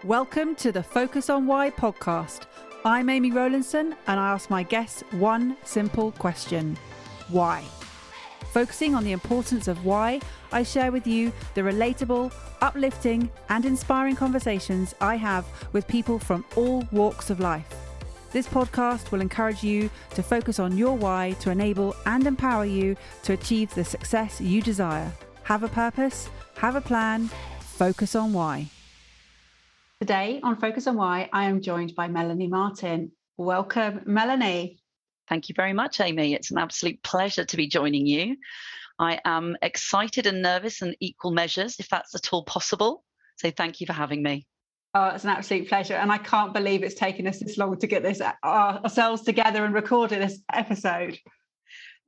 Welcome to the Focus on Why podcast. I'm Amy Rowlandson and I ask my guests one simple question. Why? Focusing on the importance of why, I share with you the relatable, uplifting and inspiring conversations I have with people from all walks of life. This podcast will encourage you to focus on your why to enable and empower you to achieve the success you desire. Have a purpose, have a plan, focus on why. Today on Focus on Why, I am joined by Melanie Martin. Welcome, Melanie. Thank you very much, Amy. It's an absolute pleasure to be joining you. I am excited and nervous in equal measures, if that's at all possible. So thank you for having me. Oh, it's an absolute pleasure. And I can't believe it's taken us this long to get this ourselves together and recorded this episode.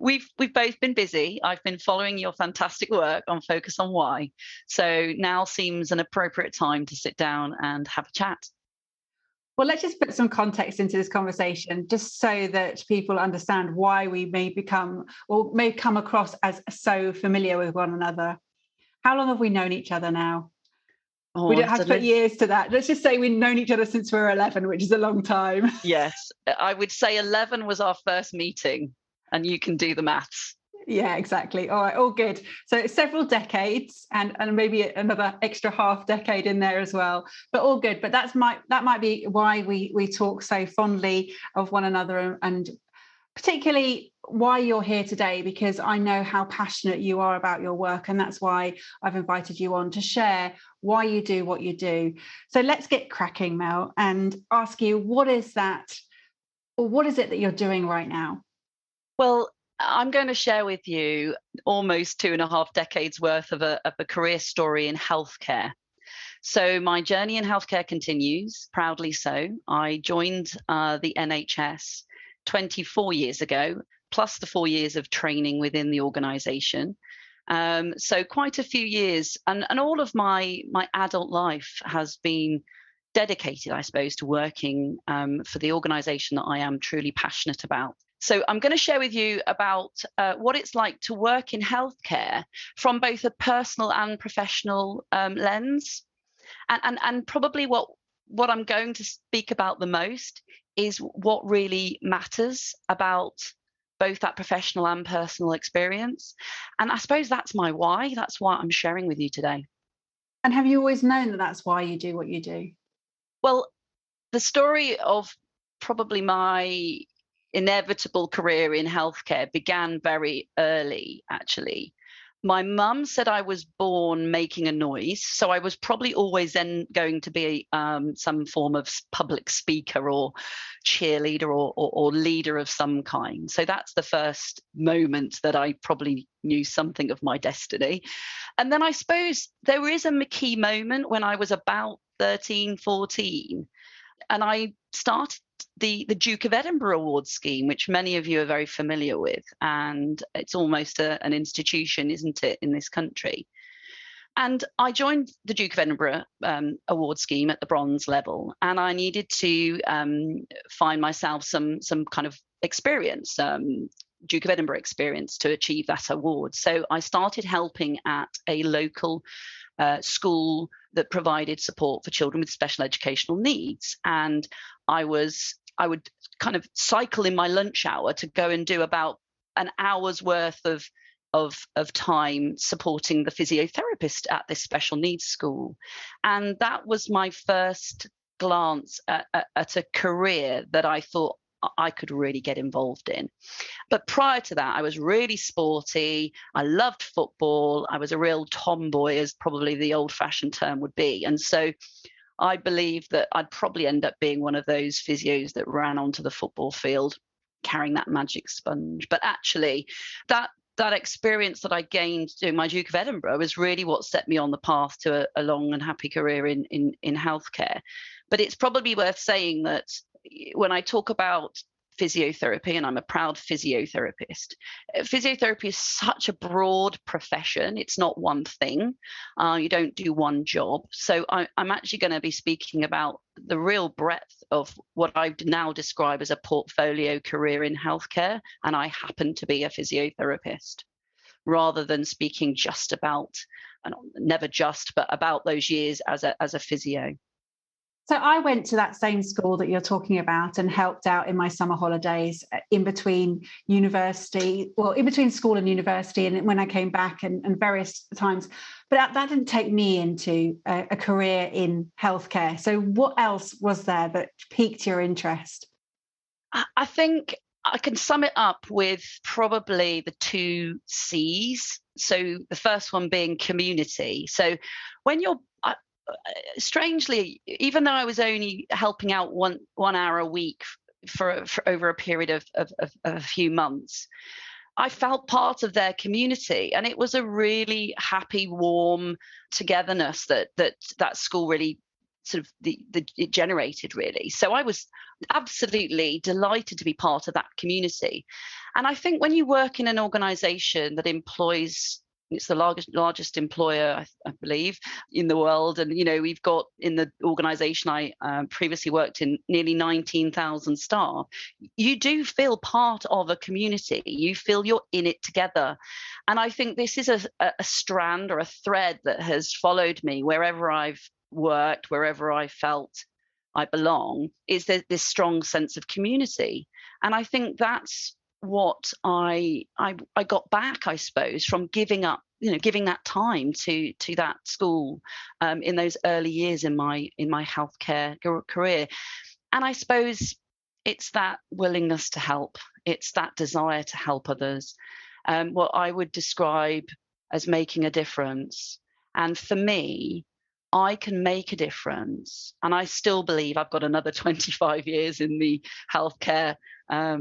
We've both been busy. I've been following your fantastic work on Focus on Why. So now seems an appropriate time to sit down and have a chat. Well, let's just put some context into this conversation, just so that people understand why we may come across as so familiar with one another. How long have we known each other now? Oh, we don't have to put years to that. Let's just say we've known each other since we were 11, which is a long time. Yes, I would say 11 was our first meeting. And you can do the maths. Yeah, exactly. All right, all good. So it's several decades and maybe another extra half decade in there as well, but all good. But that might be why we talk so fondly of one another, and particularly why you're here today, because I know how passionate you are about your work, and that's why I've invited you on to share why you do what you do. So let's get cracking, Mel, and ask you, what is that, or what is it that you're doing right now? Well, I'm going to share with you almost 2.5 decades worth of a career story in healthcare. So my journey in healthcare continues, proudly so. I joined the NHS 24 years ago, plus the 4 years of training within the organisation. So quite a few years, and all of my adult life has been dedicated, I suppose, to working for the organisation that I am truly passionate about. So I'm going to share with you about what it's like to work in healthcare from both a personal and professional lens. And probably what I'm going to speak about the most is what really matters about both that professional and personal experience. And I suppose that's my why. That's why I'm sharing with you today. And have you always known that that's why you do what you do? Well, the story of probably my inevitable career in healthcare began very early, actually. My mum said I was born making a noise, so I was probably always then going to be some form of public speaker or cheerleader or leader of some kind. So that's the first moment that I probably knew something of my destiny. And then I suppose there is a key moment when I was about 13, 14, and I started the Duke of Edinburgh Award scheme, which many of you are very familiar with. And it's almost an institution, isn't it, in this country? And I joined the Duke of Edinburgh Award scheme at the bronze level, and I needed to find myself some kind of experience, Duke of Edinburgh experience, to achieve that award. So I started helping at a local school that provided support for children with special educational needs. And I would kind of cycle in my lunch hour to go and do about an hour's worth of time supporting the physiotherapist at this special needs school. And that was my first glance at a career that I thought I could really get involved in. But prior to that, I was really sporty. I loved football. I was a real tomboy, as probably the old-fashioned term would be. And so I believed that I'd probably end up being one of those physios that ran onto the football field carrying that magic sponge. But actually, that experience that I gained doing my Duke of Edinburgh was really what set me on the path to a long and happy career in healthcare. But it's probably worth saying that when I talk about physiotherapy, and I'm a proud physiotherapist, physiotherapy is such a broad profession. It's not one thing. You don't do one job. So I'm actually going to be speaking about the real breadth of what I now describe as a portfolio career in healthcare, and I happen to be a physiotherapist, rather than speaking just about, and never just, but about those years as a physio. So I went to that same school that you're talking about and helped out in my summer holidays in between in between school and university, and when I came back and various times. But that didn't take me into a career in healthcare. So what else was there that piqued your interest? I think I can sum it up with probably the two C's. So the first one being community. So when you're strangely, even though I was only helping out 1 hour a week for over a period of a few months, I felt part of their community, and it was a really happy, warm togetherness that school really sort of it generated, really. So I was absolutely delighted to be part of that community. And I think when you work in an organization that employs, it's the largest employer, I believe, in the world. And, we've got in the organization I previously worked in nearly 19,000 staff. You do feel part of a community. You feel you're in it together. And I think this is a strand or a thread that has followed me wherever I've worked, wherever I felt I belong, is this strong sense of community. And I think that's what I got back, I suppose, from giving that time to that school in those early years in my healthcare career. And I suppose it's that willingness to help, it's that desire to help others, what I would describe as making a difference. And for me, I can make a difference, and I still believe I've got another 25 years in the healthcare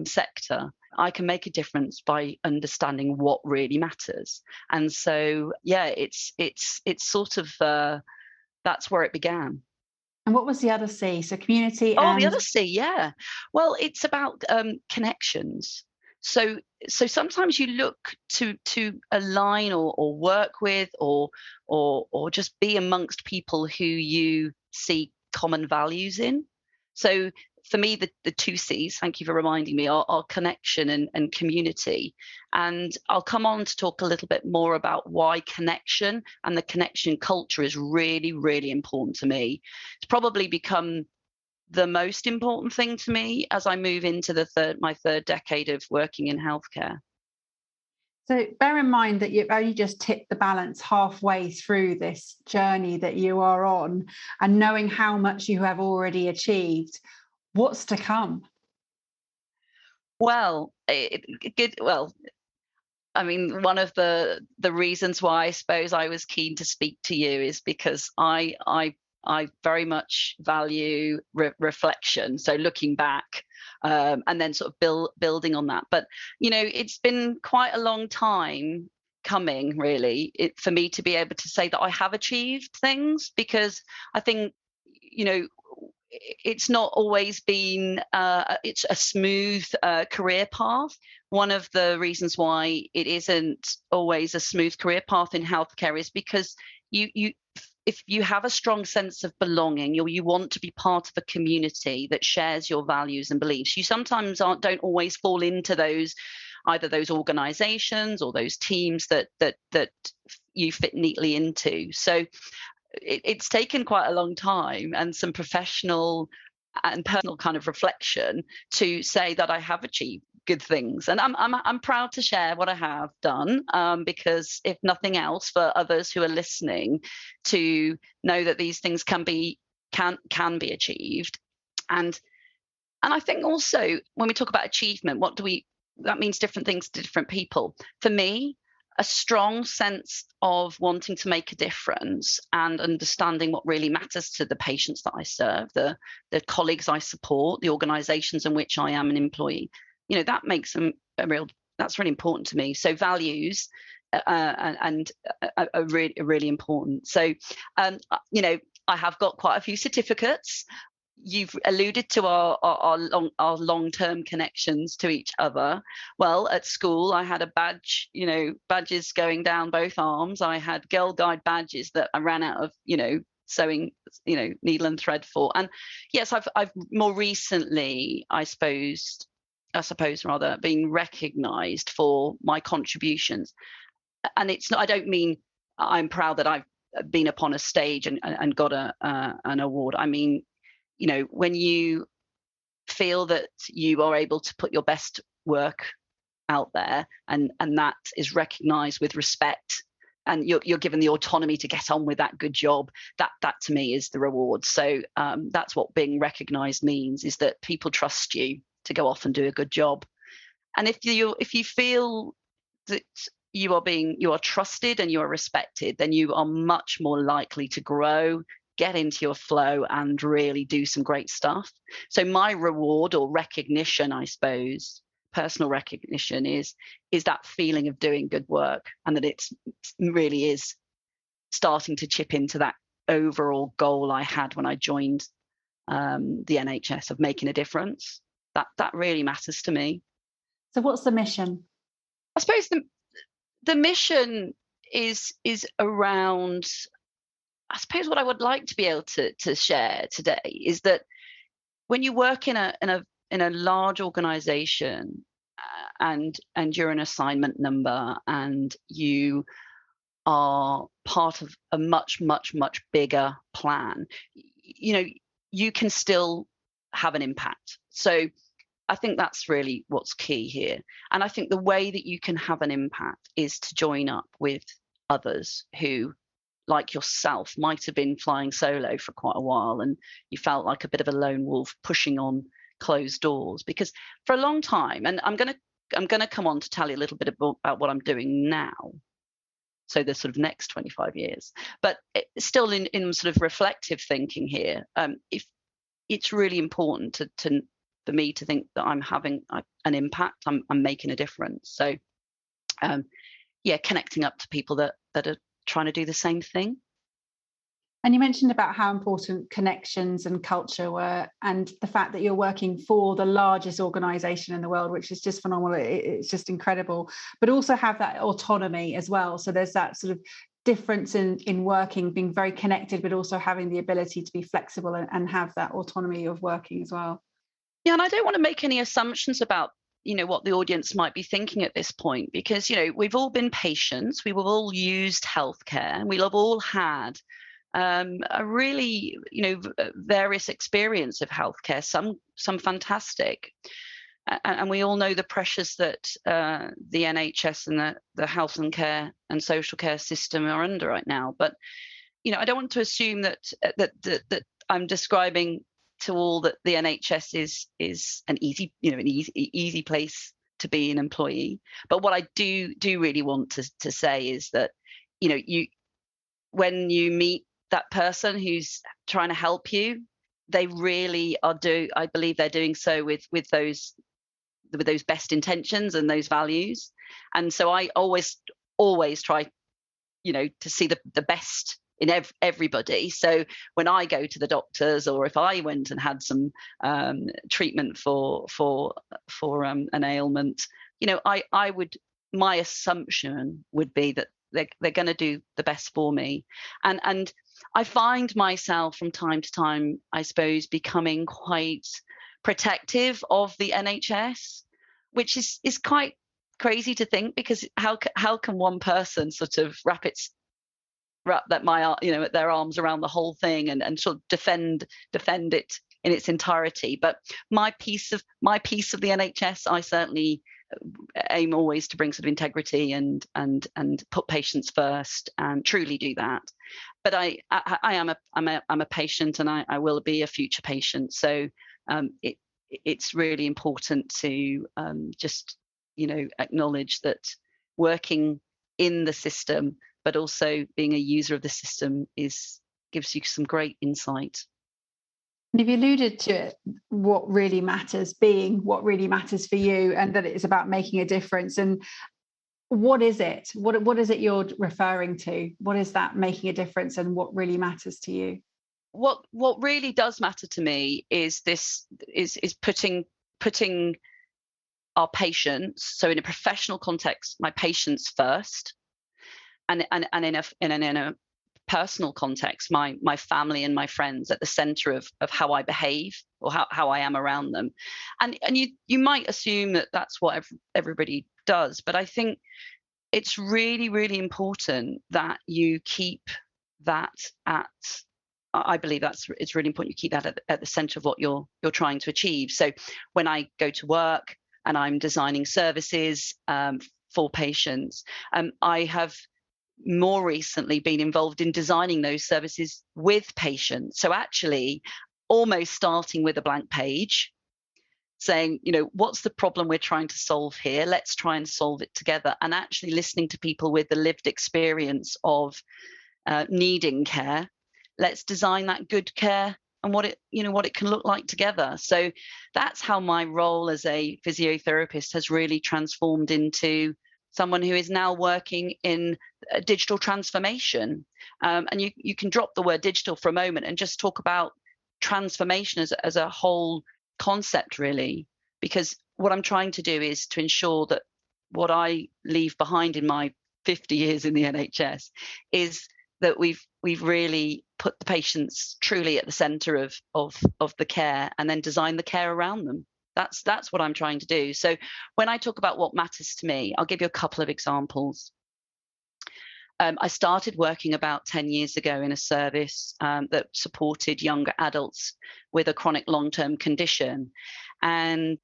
sector. I can make a difference by understanding what really matters. And so, yeah, it's sort of that's where it began. And what was the other C? So community Oh, and... the other C, yeah. Well, it's about connections. So sometimes you look to align or work with or just be amongst people who you see common values in. So for me, the two C's, thank you for reminding me, are connection and community. And I'll come on to talk a little bit more about why connection and the connection culture is really, really important to me. It's probably become the most important thing to me as I move into my third decade of working in healthcare. So bear in mind that you've only just tipped the balance halfway through this journey that you are on, and knowing how much you have already achieved, what's to come? Well, I mean, one of the reasons why I suppose I was keen to speak to you is because I very much value reflection. So looking back and then sort of building on that. But, it's been quite a long time coming, really, for me to be able to say that I have achieved things, because I think, it's not always been it's a smooth career path. One of the reasons why it isn't always a smooth career path in healthcare is because if you have a strong sense of belonging, you want to be part of a community that shares your values and beliefs, you sometimes don't always fall into either those organizations or those teams that you fit neatly into. So it's taken quite a long time and some professional and personal kind of reflection to say that I have achieved good things, and I'm proud to share what I have done, because if nothing else, for others who are listening to know that these things can be achieved. And I think also when we talk about achievement, that means different things to different people. For me, a strong sense of wanting to make a difference and understanding what really matters to the patients that I serve, the colleagues I support, the organizations in which I am an employee, that makes that's really important to me. So values and are really, really important. So, I have got quite a few certificates. You've alluded to our long-term connections to each other. Well, at school, I had a badge, badges going down both arms. I had Girl Guide badges that I ran out of, sewing, needle and thread for. And yes, I've more recently, I suppose rather, been recognised for my contributions. And it's not, I don't mean I'm proud that I've been upon a stage and got an award. I mean, when you feel that you are able to put your best work out there, and that is recognized with respect, and you're given the autonomy to get on with that good job, that to me is the reward. So that's what being recognized means, is that people trust you to go off and do a good job. And if you feel that you are trusted and you are respected, then you are much more likely to grow, get into your flow, and really do some great stuff. So my reward, or recognition, I suppose, personal recognition, is that feeling of doing good work, and that it's really is starting to chip into that overall goal I had when I joined the NHS, of making a difference. That really matters to me. So what's the mission? I suppose the mission is around, I suppose what I would like to be able to share today is that when you work in a large organization, and you're an assignment number, and you are part of a much bigger plan, you can still have an impact. So I think that's really what's key here. And I think the way that you can have an impact is to join up with others who, like yourself, might have been flying solo for quite a while, and you felt like a bit of a lone wolf pushing on closed doors. Because for a long time, and I'm going to come on to tell you a little bit about what I'm doing now, so the sort of next 25 years, but still in sort of reflective thinking here, if it's really important for me to think that I'm having an impact, I'm making a difference. So connecting up to people that are trying to do the same thing. And you mentioned about how important connections and culture were, and the fact that you're working for the largest organisation in the world, which is just phenomenal. It's just incredible, but also have that autonomy as well. So there's that sort of difference in working, being very connected, but also having the ability to be flexible and have that autonomy of working as well. Yeah, and I don't want to make any assumptions about what the audience might be thinking at this point, because we've all been patients, we've all used healthcare, and we'll have all had a really various experience of healthcare, some fantastic, and we all know the pressures that the NHS and the health and care and social care system are under right now. But I don't want to assume that I'm describing to all that the NHS is an easy place to be an employee. But what I do really want to say is that when you meet that person who's trying to help you, they really are I believe they're doing so with those best intentions and those values. And so I always try to see the best in everybody. So when I go to the doctors, or if I went and had some treatment for an ailment, my assumption would be that they're going to do the best for me. And I find myself from time to time, I suppose, becoming quite protective of the NHS, which is quite crazy to think, because how can one person sort of wrap their arms around the whole thing and sort of defend it in its entirety? But my piece of the NHS, I certainly aim always to bring sort of integrity and put patients first, and truly do that. But I'm a patient, and I will be a future patient. So it's really important to just acknowledge that working in the system, but also being a user of the system, gives you some great insight. And you've alluded to it, what really matters for you, and that it's about making a difference. And what is it? What is it you're referring to? What is that making a difference, and what really matters to you? What really does matter to me is putting our patients, so in a professional context, my patients first, and in a personal context, my family and my friends at the center of how I behave, or how I am around them. And you might assume that that's what everybody does, but I think it's really, really important that you keep that at I believe it's really important you keep that at the center of what you're trying to achieve. So when I go to work and I'm designing services for patients, I have more recently been involved in designing those services with patients. So actually almost starting with a blank page, saying, what's the problem we're trying to solve here? Let's try and solve it together. And actually listening to people with the lived experience of needing care. Let's design that good care and what it can look like together. So that's how my role as a physiotherapist has really transformed into someone who is now working in digital transformation. And you can drop the word digital for a moment and just talk about transformation as a whole concept, really, because what I'm trying to do is to ensure that what I leave behind in my 50 years in the NHS is that we've really put the patients truly at the center of the care, and then design the care around them. That's what I'm trying to do. So when I talk about what matters to me, I'll give you a couple of examples. I started working about 10 years ago in a service that supported younger adults with a chronic long-term condition. And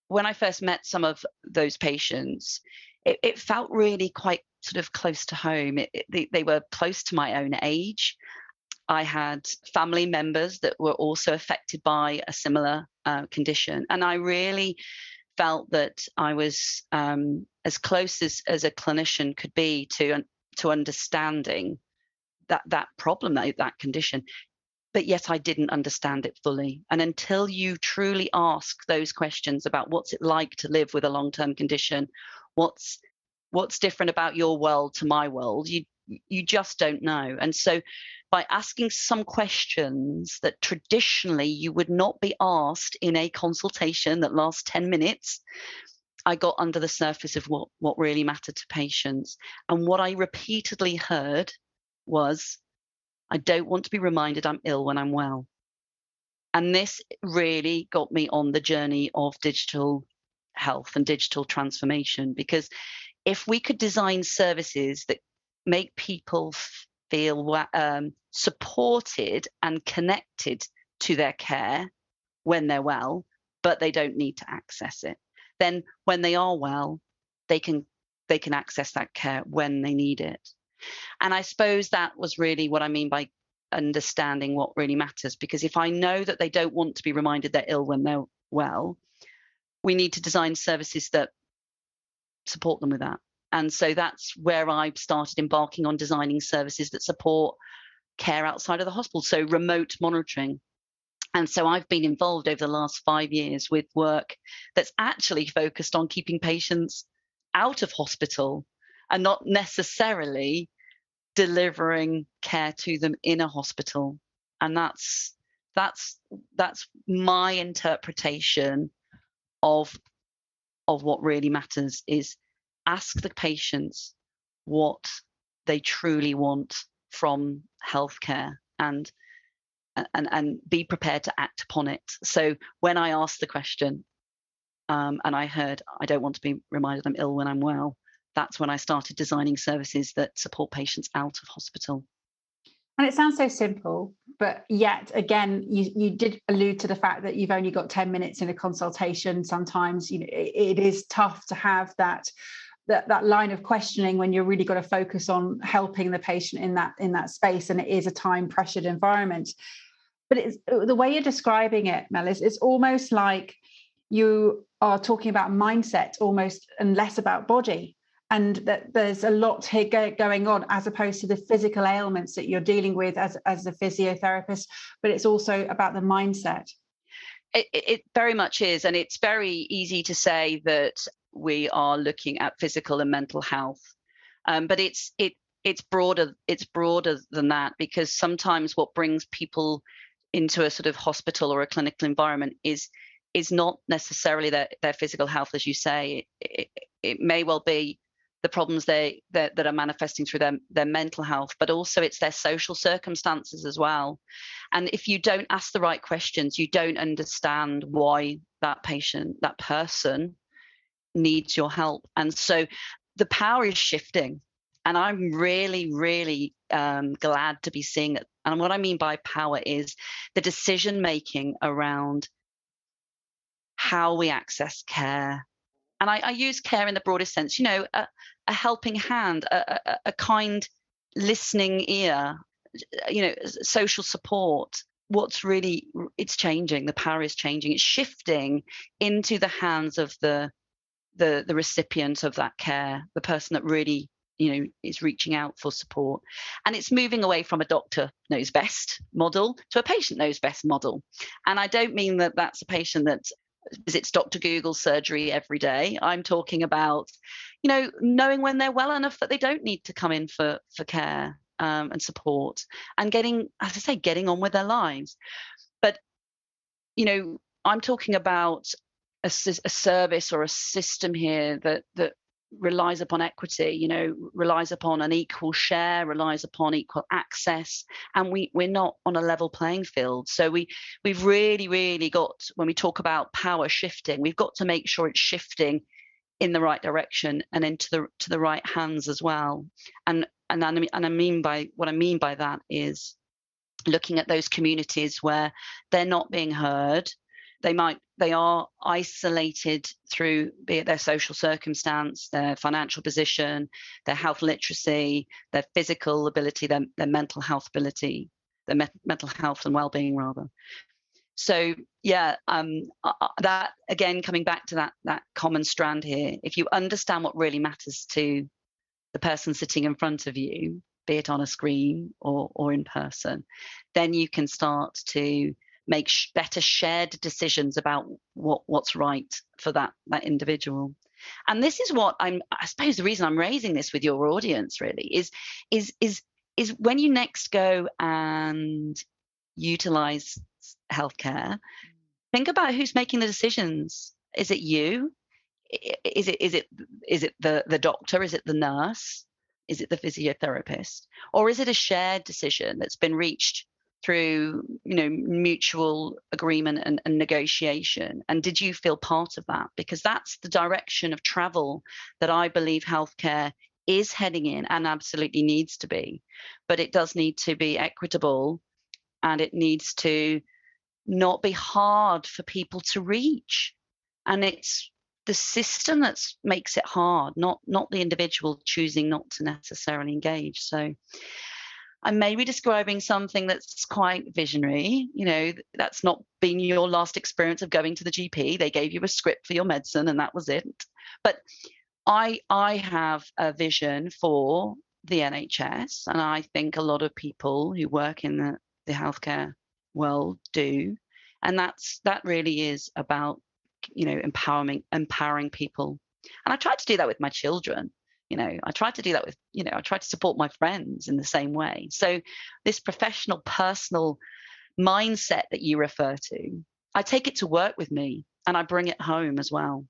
when I first met some of those patients, it felt really quite sort of close to home. They were close to my own age. I had family members that were also affected by a similar condition. And I really felt that I was as close as a clinician could be to understanding that problem, that condition. But yet I didn't understand it fully. And until you truly ask those questions about what's it like to live with a long-term condition, what's different about your world to my world, you just don't know. And so by asking some questions that traditionally you would not be asked in a consultation that lasts 10 minutes, I got under the surface of what really mattered to patients. And what I repeatedly heard was, I don't want to be reminded I'm ill when I'm well. And this really got me on the journey of digital health and digital transformation, because if we could design services that make people feel supported and connected to their care when they're well, but they don't need to access it, then when they are well, they can access that care when they need it. And I suppose that was really what I mean by understanding what really matters, because if I know that they don't want to be reminded they're ill when they're well, we need to design services that support them with that. And so that's where I started embarking on designing services that support care outside of the hospital, so remote monitoring. And so I've been involved over the last 5 years with work that's actually focused on keeping patients out of hospital and not necessarily delivering care to them in a hospital. And that's my interpretation of what really matters, is ask the patients what they truly want from healthcare and be prepared to act upon it. So when I asked the question and I heard, I don't want to be reminded I'm ill when I'm well, that's when I started designing services that support patients out of hospital. And it sounds so simple, but yet again, you did allude to the fact that you've only got 10 minutes in a consultation. Sometimes, it is tough to have that line of questioning when you're really got to focus on helping the patient in that space, and it is a time pressured environment. But it's the way you're describing it, Mel, it's almost like you are talking about mindset almost, and less about body, and that there's a lot here going on, as opposed to the physical ailments that you're dealing with as a physiotherapist, but it's also about the mindset. It very much is, and it's very easy to say that we are looking at physical and mental health, but it's broader. It's broader than that, because sometimes what brings people into a sort of hospital or a clinical environment is not necessarily their physical health, as you say. It may well be the problems that are manifesting through their mental health, but also it's their social circumstances as well. And if you don't ask the right questions, you don't understand why that person needs your help. And so the power is shifting. And I'm really, really glad to be seeing it. And what I mean by power is the decision making around how we access care. And I use care in the broadest sense, a helping hand, a kind listening ear, social support. It's changing. The power is changing. It's shifting into the hands of the recipient of that care, the person that really is reaching out for support. And it's moving away from a doctor knows best model to a patient knows best model. And I don't mean that that's a patient that visits Dr. Google surgery every day. I'm talking about knowing when they're well enough that they don't need to come in for care and support, and getting on with their lives. But I'm talking about a service or a system here that relies upon equity, relies upon an equal share, relies upon equal access, and we're not on a level playing field. So we've really, really got, when we talk about power shifting, we've got to make sure it's shifting in the right direction and into the right hands as well. And I mean by that is looking at those communities where they're not being heard. They are isolated through, be it their social circumstance, their financial position, their health literacy, their physical ability, their mental health ability, their mental health and well-being rather. So that again, coming back to that common strand here, if you understand what really matters to the person sitting in front of you, be it on a screen or in person, then you can start to make better shared decisions about what's right for that individual. And this is what I suppose the reason I'm raising this with your audience really is when you next go and utilize healthcare, think about who's making the decisions. Is it you? Is it the doctor? Is it the nurse? Is it the physiotherapist? Or is it a shared decision that's been reached through mutual agreement and negotiation? And did you feel part of that? Because that's the direction of travel that I believe healthcare is heading in, and absolutely needs to be. But it does need to be equitable, and it needs to not be hard for people to reach. And it's the system that makes it hard, not the individual choosing not to necessarily engage. So I may be describing something that's quite visionary. That's not been your last experience of going to the GP. They gave you a script for your medicine and that was it. But I have a vision for the NHS, and I think a lot of people who work in the healthcare world do. And that really is about, empowering people. And I try to do that with my children. I try to do that with, I try to support my friends in the same way. So this professional, personal mindset that you refer to, I take it to work with me and I bring it home as well.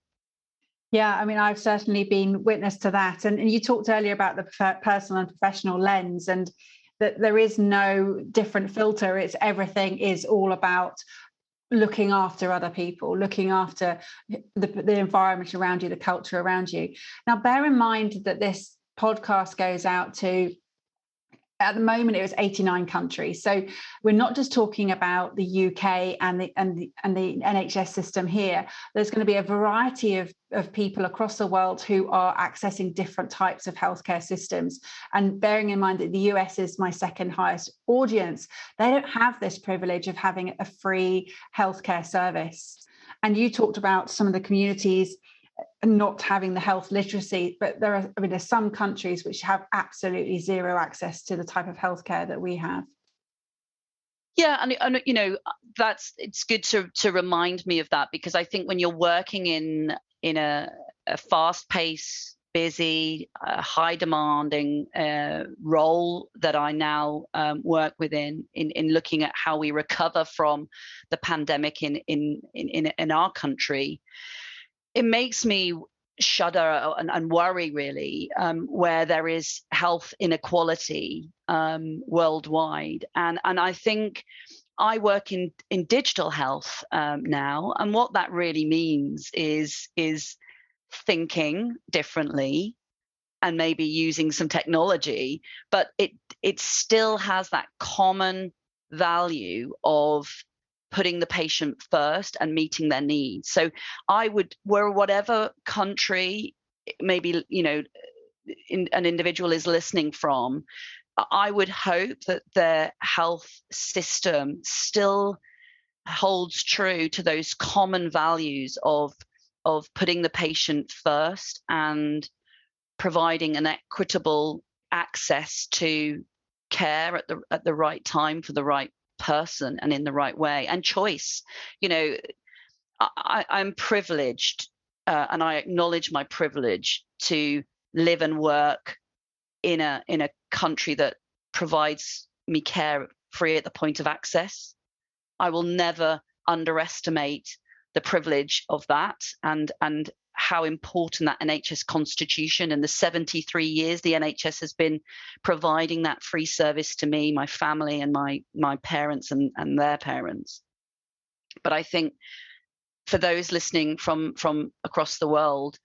Yeah, I mean, I've certainly been witness to that. And you talked earlier about the personal and professional lens, and that there is no different filter. It's everything is all about looking after other people, looking after the environment around you, the culture around you. Now, bear in mind that this podcast goes out to, at the moment, it was 89 countries. So we're not just talking about the UK and the NHS system here. There's going to be a variety of people across the world who are accessing different types of healthcare systems. And bearing in mind that the US is my second highest audience, they don't have this privilege of having a free healthcare service. And you talked about some of the communities not having the health literacy, but there's some countries which have absolutely zero access to the type of healthcare that we have. Yeah, and it's good to remind me of that, because I think when you're working in a fast-paced, busy, high demanding role that I now work within in looking at how we recover from the pandemic in our country, it makes me shudder and worry really, where there is health inequality worldwide. And I think I work in digital health now, and what that really means is thinking differently, and maybe using some technology, but it still has that common value of putting the patient first and meeting their needs. So I would, where whatever country maybe, you know, an individual is listening from, I would hope that their health system still holds true to those common values of putting the patient first and providing an equitable access to care at the right time for the right person and in the right way, and choice. You know, I'm privileged, and I acknowledge my privilege to live and work in a country that provides me care free at the point of access. I will never underestimate the privilege of that, and how important that NHS constitution and the 73 years the NHS has been providing that free service to me, my family, and my parents and their parents. But I think for those listening from across the world,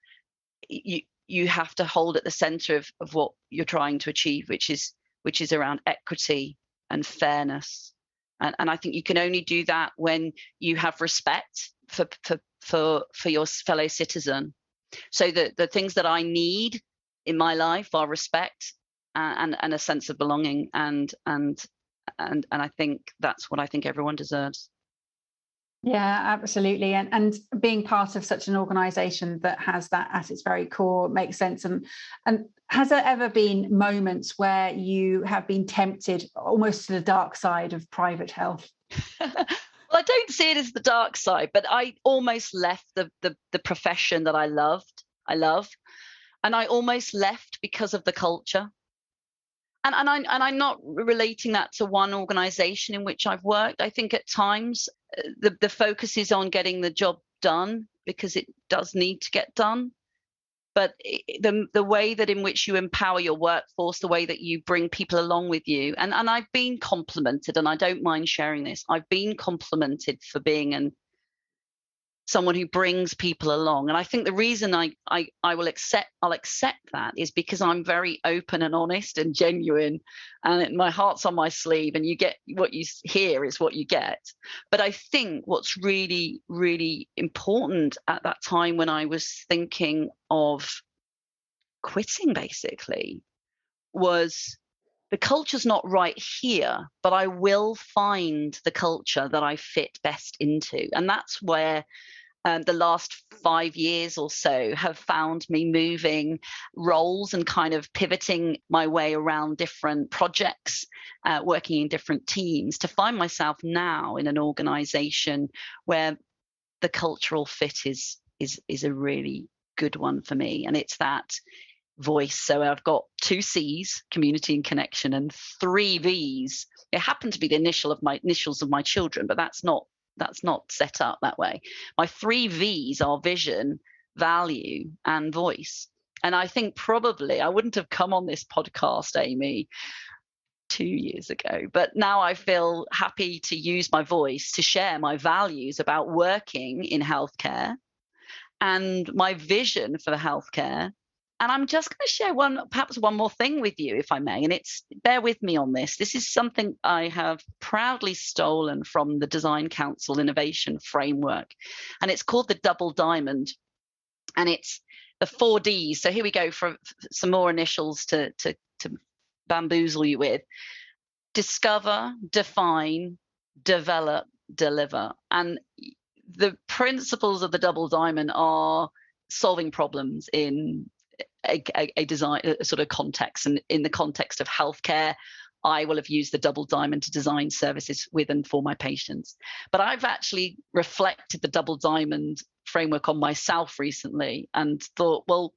you have to hold at the center of what you're trying to achieve, which is around equity and fairness. And I think you can only do that when you have respect for your fellow citizen. So the things that I need in my life are respect and a sense of belonging, and I think that's what I think everyone deserves. Yeah, absolutely. And being part of such an organisation that has that at its very core makes sense. And has there ever been moments where you have been tempted almost to the dark side of private health? Well, I don't see it as the dark side, but I almost left the profession that I love, and I almost left because of the culture. And I'm not relating that to one organisation in which I've worked. I think at times the focus is on getting the job done because it does need to get done. But the way that in which you empower your workforce, the way that you bring people along with you, and I've been complimented, and I don't mind sharing this, I've been complimented for being someone who brings people along. And I think the reason I'll accept that is because I'm very open and honest and genuine, and my heart's on my sleeve, and you get what you hear is what you get. But I think what's really, really important at that time when I was thinking of quitting basically was the culture's not right here, but I will find the culture that I fit best into. And that's where the last 5 years or so have found me moving roles and kind of pivoting my way around different projects, working in different teams to find myself now in an organization where the cultural fit is a really good one for me. And it's that voice. So I've got 2 C's, community and connection, and 3 V's. It happened to be the initials of my children, but that's not set up that way. My 3 V's are vision, value, and voice. And I think probably I wouldn't have come on this podcast, Amy, 2 years ago, but now I feel happy to use my voice to share my values about working in healthcare and my vision for the healthcare. And I'm just going to share perhaps one more thing with you, if I may. And bear with me on this. This is something I have proudly stolen from the Design Council Innovation Framework. And it's called the Double Diamond. And it's the 4 Ds. So here we go for some more initials to bamboozle you with. Discover, define, develop, deliver. And the principles of the Double Diamond are solving problems in a design sort of context, and in the context of healthcare, I will have used the Double Diamond to design services with and for my patients. But I've actually reflected the Double Diamond framework on myself recently and thought, well,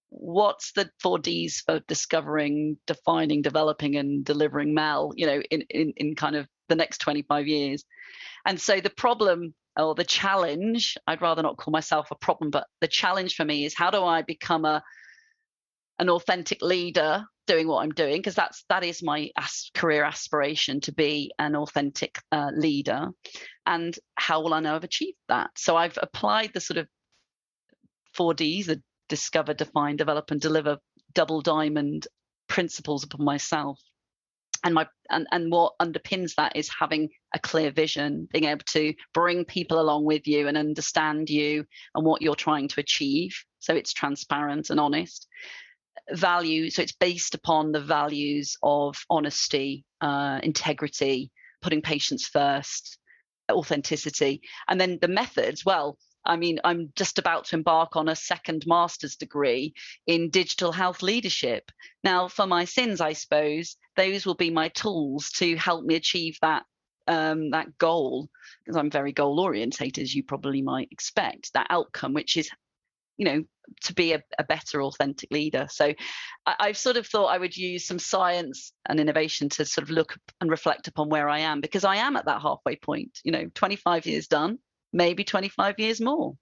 what's the 4 Ds for discovering, defining, developing, and delivering Mel, in kind of the next 25 years? And so the problem, or the challenge, I'd rather not call myself a problem, but the challenge for me is, how do I become an authentic leader doing what I'm doing? Because that is my career aspiration, to be an authentic leader. And how will I know I've achieved that? So I've applied the sort of 4 Ds, the discover, define, develop, and deliver double diamond principles upon myself. And what underpins that is having a clear vision, being able to bring people along with you and understand you and what you're trying to achieve. So it's transparent and honest. Value, so it's based upon the values of honesty, integrity, putting patients first, authenticity. And then the methods, well, I mean, I'm just about to embark on a second master's degree in digital health leadership. Now, for my sins, I suppose, those will be my tools to help me achieve that goal, because I'm very goal orientated, as you probably might expect, that outcome, which is, to be a better authentic leader. So I've sort of thought I would use some science and innovation to sort of look and reflect upon where I am, because I am at that halfway point, 25 years done, maybe 25 years more.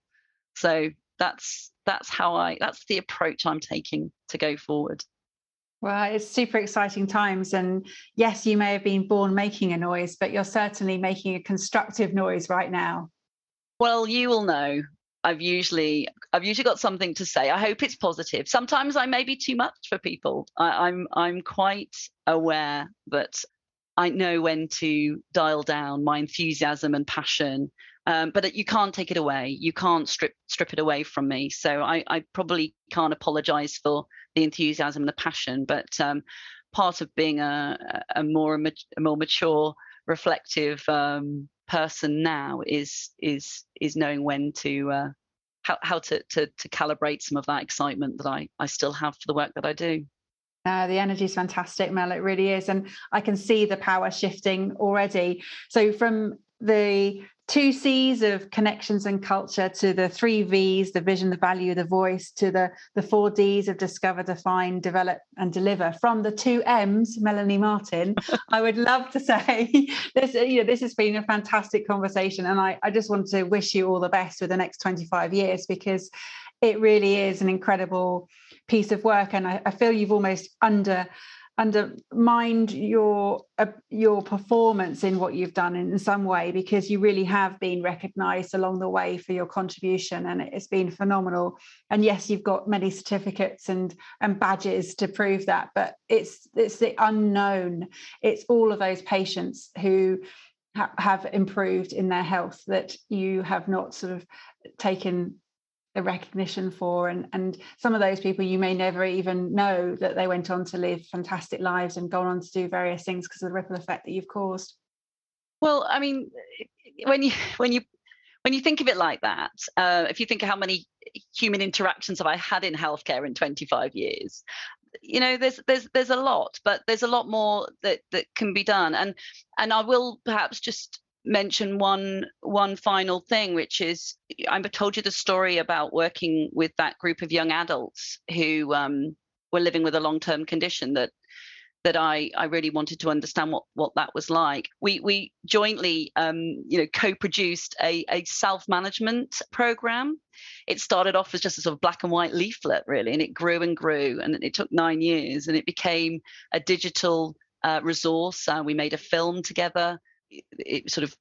So that's the approach I'm taking to go forward. Well, it's super exciting times. And yes, you may have been born making a noise, but you're certainly making a constructive noise right now. Well, you will know. I've usually got something to say. I hope it's positive. Sometimes I may be too much for people. I'm quite aware that I know when to dial down my enthusiasm and passion, but you can't take it away. You can't strip it away from me. So I probably can't apologise for the enthusiasm and the passion. But part of being a more mature, reflective person now is knowing when to how to calibrate some of that excitement that I still have for the work that I do. The energy is fantastic, Mel. It really is. And I can see the power shifting already. So from the 2 C's of connections and culture to the 3 V's, the vision, the value, the voice, to the 4 D's of discover, define, develop and deliver. From the 2 M's, Melanie Martin, I would love to say this has been a fantastic conversation. And I just want to wish you all the best with the next 25 years, because it really is an incredible piece of work. And I feel you've almost undermined your performance in what you've done in some way, because you really have been recognised along the way for your contribution, and it's been phenomenal. And yes, you've got many certificates and badges to prove that, but it's the unknown. It's all of those patients who have improved in their health that you have not sort of taken a recognition for, and some of those people you may never even know that they went on to live fantastic lives and gone on to do various things because of the ripple effect that you've caused. Well, I mean, when you think of it like that, if you think of how many human interactions have I had in healthcare in 25 years, there's a lot, but there's a lot more that can be done. And I will perhaps just mention one final thing, which is I told you the story about working with that group of young adults who were living with a long-term condition that I really wanted to understand what that was like. We jointly co-produced a self-management program. It started off as just a sort of black and white leaflet, really, and it grew and grew, and it took 9 years, and it became a digital resource. We made a film together. It sort of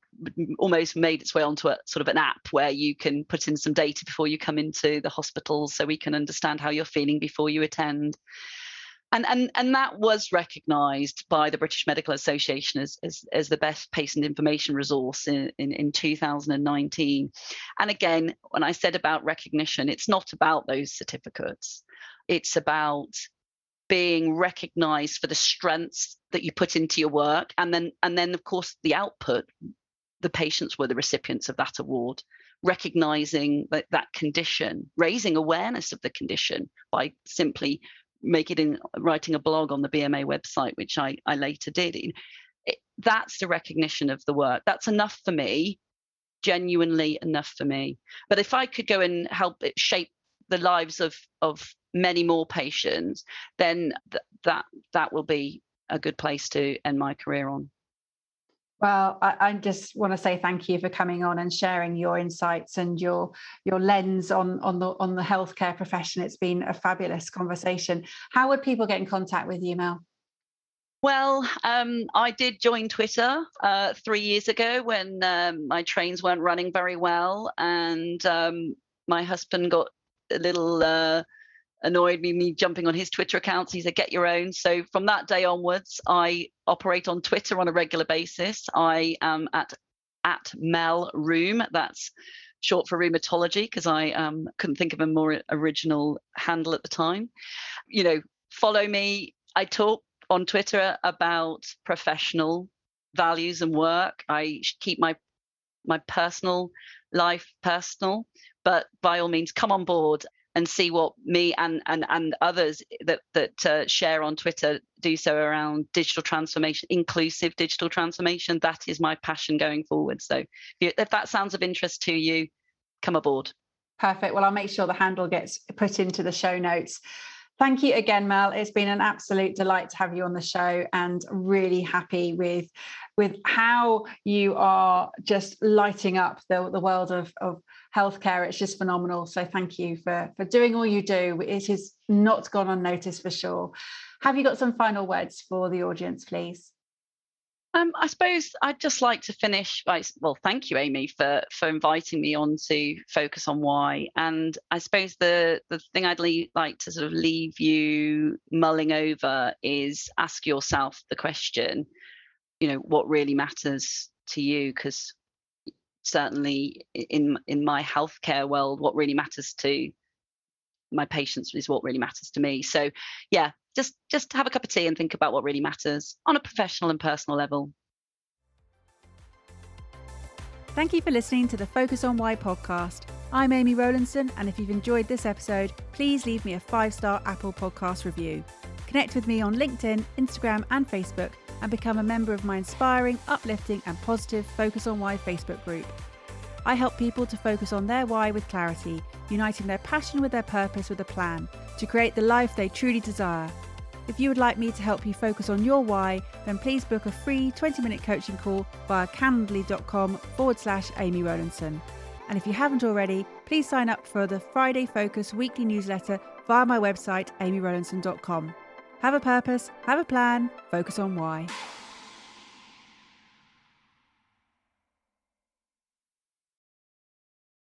almost made its way onto a sort of an app where you can put in some data before you come into the hospital, so we can understand how you're feeling before you attend. And that was recognised by the British Medical Association as the best patient information resource in 2019. And again, when I said about recognition, it's not about those certificates. It's about being recognised for the strengths that you put into your work, and then of course the output. The patients were the recipients of that award, recognising that condition, raising awareness of the condition by simply writing a blog on the BMA website, which I later did. That's the recognition of the work. That's enough for me, genuinely enough for me. But if I could go and help it shape the lives of many more patients, then that will be a good place to end my career on. Well, I just want to say thank you for coming on and sharing your insights and your lens on the healthcare profession. It's been a fabulous conversation. How would people get in contact with you, Mel? Well, I did join Twitter 3 years ago when my trains weren't running very well, and my husband got a little annoyed me jumping on his Twitter accounts. He said, get your own. So from that day onwards, I operate on Twitter on a regular basis. I am at Mel Room. That's short for rheumatology, because I couldn't think of a more original handle at the time. Follow me. I talk on Twitter about professional values and work. I keep my personal life personal, but by all means, come on board and see what me and others that share on Twitter do so around digital transformation, inclusive digital transformation. That is my passion going forward. So if that sounds of interest to you, come aboard. Perfect. Well, I'll make sure the handle gets put into the show notes. Thank you again, Mel. It's been an absolute delight to have you on the show, and really happy with how you are just lighting up the world of healthcare. It's just phenomenal. So thank you for doing all you do. It has not gone unnoticed for sure. Have you got some final words for the audience, please? I suppose I'd just like to finish by, thank you, Amy, for inviting me on to Focus on Why. And I suppose the thing I'd like to sort of leave you mulling over is ask yourself the question, what really matters to you? Because certainly in my healthcare world, what really matters to my patients is what really matters to me. So yeah, just have a cup of tea and think about what really matters on a professional and personal level. Thank you for listening to the Focus on Why podcast. I'm Amy Rowlandson, and if you've enjoyed this episode, please leave me a 5-star Apple Podcast review. Connect with me on LinkedIn, Instagram and Facebook, and become a member of my inspiring, uplifting and positive Focus on Why Facebook group. I help people to focus on their why with clarity, uniting their passion with their purpose with a plan to create the life they truly desire. If you would like me to help you focus on your why, then please book a free 20-minute coaching call via calendly.com/Amy Rowlandson. And if you haven't already, please sign up for the Friday Focus weekly newsletter via my website, amyrowlandson.com. Have a purpose, have a plan, focus on why.